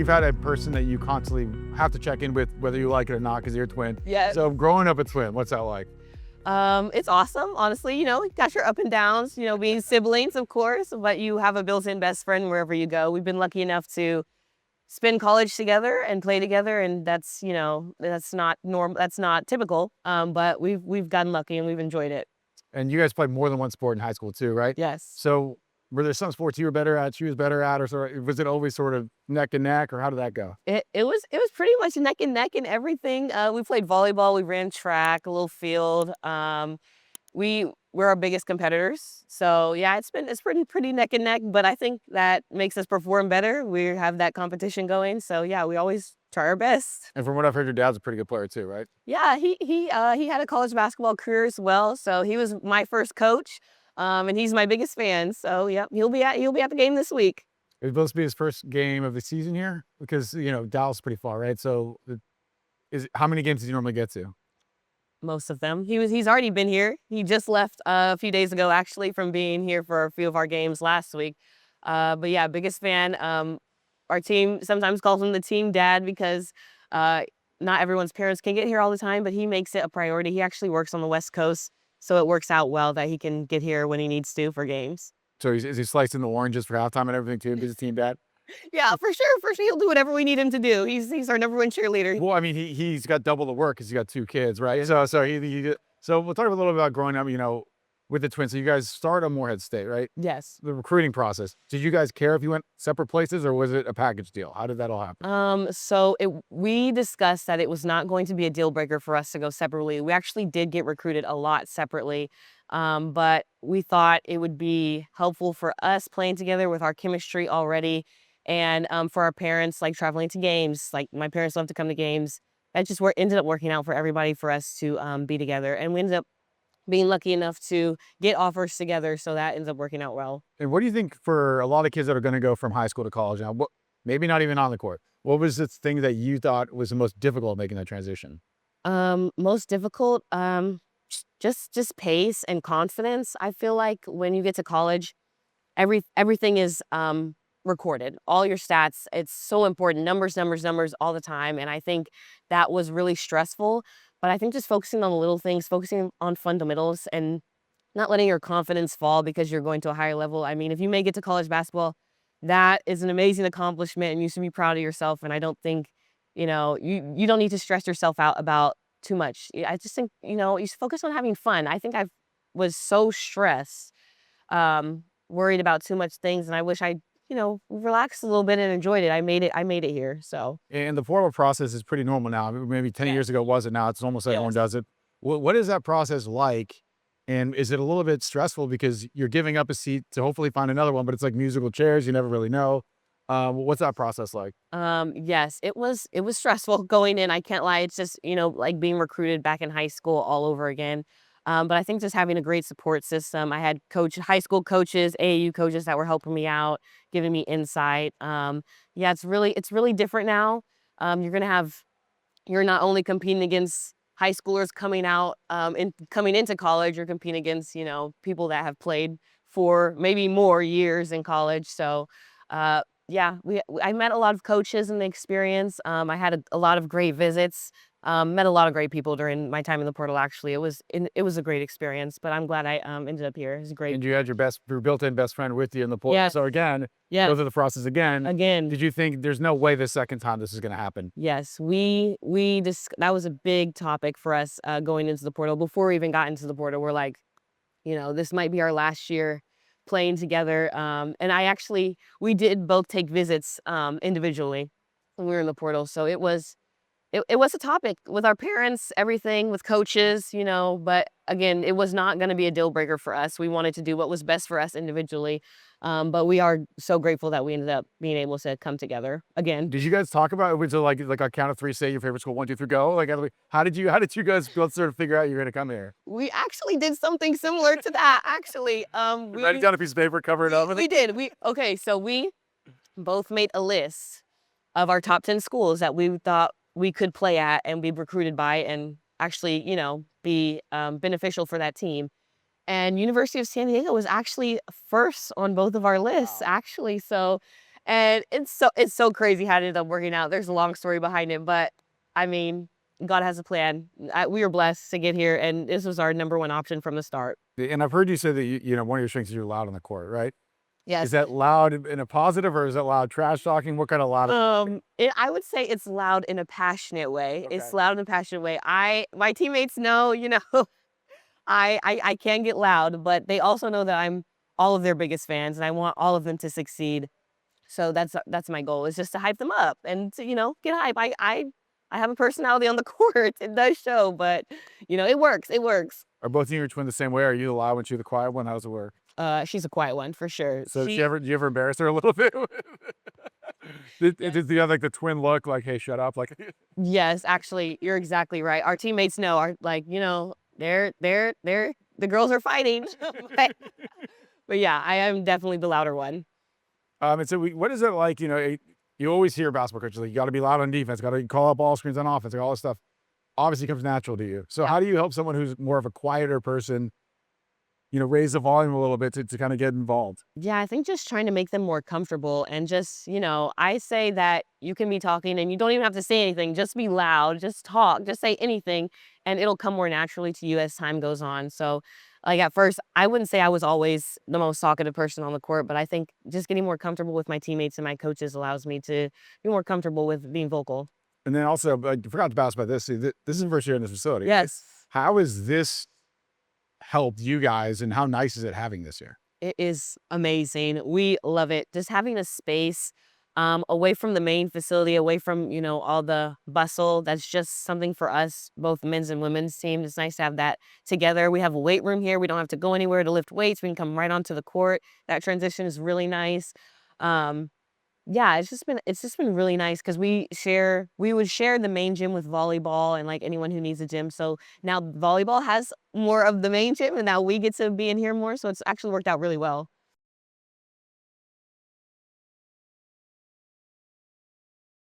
you've had a person that you constantly have to check in with, whether you like it or not, because you're a twin. Yeah. So growing up a twin, what's that like? It's awesome, honestly. You know, you got your up and downs, you know, being siblings, of course, but you have a built-in best friend wherever you go. We've been lucky enough to spend college together and play together, and that's, you know, that's not typical. But we've gotten lucky and we've enjoyed it. And you guys played more than one sport in high school too, right? Yes. So were there some sports you were better at, she was better at, or sort of, was it always sort of neck and neck, or how did that go? It was pretty much neck and neck in everything. We played volleyball, we ran track, a little field. We're our biggest competitors. So yeah, it's pretty neck and neck, but I think that makes us perform better. We have that competition going. So yeah, we always try our best. And from what I've heard, your dad's a pretty good player too, right? Yeah, he had a college basketball career as well. So he was my first coach. And he's my biggest fan. So yeah, he'll be at the game this week. It's supposed to be his first game of the season here, because you know Dallas is pretty far, right? So how many games does he normally get to? Most of them. He's already been here. He just left a few days ago, actually, from being here for a few of our games last week. But yeah, biggest fan. Our team sometimes calls him the team dad because not everyone's parents can get here all the time, but he makes it a priority. He actually works on the West Coast, so it works out well that he can get here when he needs to for games. So is he slicing the oranges for halftime and everything too? He's a team dad. Yeah, for sure. For sure, he'll do whatever we need him to do. He's our number one cheerleader. Well, I mean, he's got double the work because he's got 2 kids, right? So so we'll talk a little bit about growing up, you know, with the twins. So you guys start on Morehead State, right? Yes. The recruiting process. Did you guys care if you went separate places, or was it a package deal? How did that all happen? So we discussed that it was not going to be a deal breaker for us to go separately. We actually did get recruited a lot separately, but we thought it would be helpful for us playing together with our chemistry already, and for our parents, like traveling to games. Like my parents love to come to games. That just ended up working out for everybody for us to be together, and we ended up being lucky enough to get offers together, so that ends up working out well. And what do you think for a lot of kids that are going to go from high school to college now, maybe not even on the court, what was the thing that you thought was the most difficult making that transition? Most difficult, just pace and confidence. I feel like when you get to college, everything is recorded. All your stats, it's so important. Numbers, numbers, numbers all the time. And I think that was really stressful. But I think just focusing on the little things, focusing on fundamentals, and not letting your confidence fall because you're going to a higher level. I mean, if you make it to college basketball, that is an amazing accomplishment, and you should be proud of yourself. And I don't think, you know, you don't need to stress yourself out about too much. I just think, you know, you should focus on having fun. I think I was so stressed, worried about too much things, and I wish I, you know, relaxed a little bit and enjoyed it. I made it here. So. And the portal process is pretty normal now. I mean, maybe 10 years ago it wasn't. Now it's almost like everyone does it. What is that process like? And is it a little bit stressful because you're giving up a seat to hopefully find another one, but it's like musical chairs. You never really know. What's that process like? Yes, it was stressful going in. I can't lie. It's just, you know, like being recruited back in high school all over again. But I think just having a great support system. I had high school coaches, AAU coaches that were helping me out, giving me insight. Yeah, it's really different now. You're not only competing against high schoolers coming out and coming into college, you're competing against, you know, people that have played for maybe more years in college. So yeah, I met a lot of coaches in the experience. I had a lot of great visits. Met a lot of great people during my time in the portal. Actually, it was a great experience. But I'm glad I ended up here. It was great. And you had your built-in best friend with you in the portal. Yes. So again, go through the process again. Did you think there's no way the second time this is going to happen? Yes, that was a big topic for us going into the portal. Before we even got into the portal, we're like, you know, this might be our last year playing together. And we did both take visits individually when we were in the portal. So it was a topic with our parents, everything, with coaches, you know, but again, it was not going to be a deal breaker for us. We wanted to do what was best for us individually. But we are so grateful that we ended up being able to come together again. Did you guys talk about it? Was it like a count of 3, say your favorite school, 1, 2, 3, go? Like, how did you guys both sort of figure out you're going to come here? We actually did something similar to that, actually. We write it down on a piece of paper, cover it up. We did. So we both made a list of our top 10 schools that we thought we could play at and be recruited by and actually, you know, be beneficial for that team. And University of San Diego was actually first on both of our lists, actually. So, And it's so crazy how it ended up working out. There's a long story behind it, but I mean, God has a plan. We were blessed to get here, and this was our number one option from the start. And I've heard you say that one of your strengths is you're loud on the court, right? Is Yes. that loud in a positive, or is it loud trash talking? What kind of loud? I would say it's loud in a passionate way. Okay. It's loud in a passionate way. My teammates know, I can get loud, but they also know that I'm all of their biggest fans, and I want all of them to succeed. So that's my goal, is just to hype them up and to, get hype. I have a personality on the court. It does show, but it works. It works. Are both of you twin the same way? Are you the loud one, she the quiet one? How does it work? She's a quiet one for sure. So do you ever embarrass her a little bit? Does the other, like, the twin look like, hey, shut up? Like, Yes, actually, you're exactly right. Our teammates know, are like, they're the girls are fighting. But yeah, I am definitely the louder one. and so what is it like? You always hear basketball coaches like, you got to be loud on defense, got to call up ball screens on offense, like all this stuff. Obviously comes natural to you. So Yeah. how do you help someone who's more of a quieter person, raise the volume a little bit to kind of get involved? Yeah, I think just trying to make them more comfortable, and just, I say that you can be talking and you don't even have to say anything. Just be loud, just talk, just say anything, and it'll come more naturally to you as time goes on. So, like at first, I wouldn't say I was always the most talkative person on the court, but I think just getting more comfortable with my teammates and my coaches allows me to be more comfortable with being vocal. And then also, I forgot to ask about this. See, this is the first year in this facility. Yes. How has this helped you guys, and how nice is it having this here? It is amazing. We love it. Just having a space away from the main facility, away from, all the bustle. That's just something for us, both men's and women's team. It's nice to have that together. We have a weight room here. We don't have to go anywhere to lift weights. We can come right onto the court. That transition is really nice. Um, yeah, it's just been really nice because we would share the main gym with volleyball and like anyone who needs a gym. So now volleyball has more of the main gym, and now we get to be in here more. So it's actually worked out really well.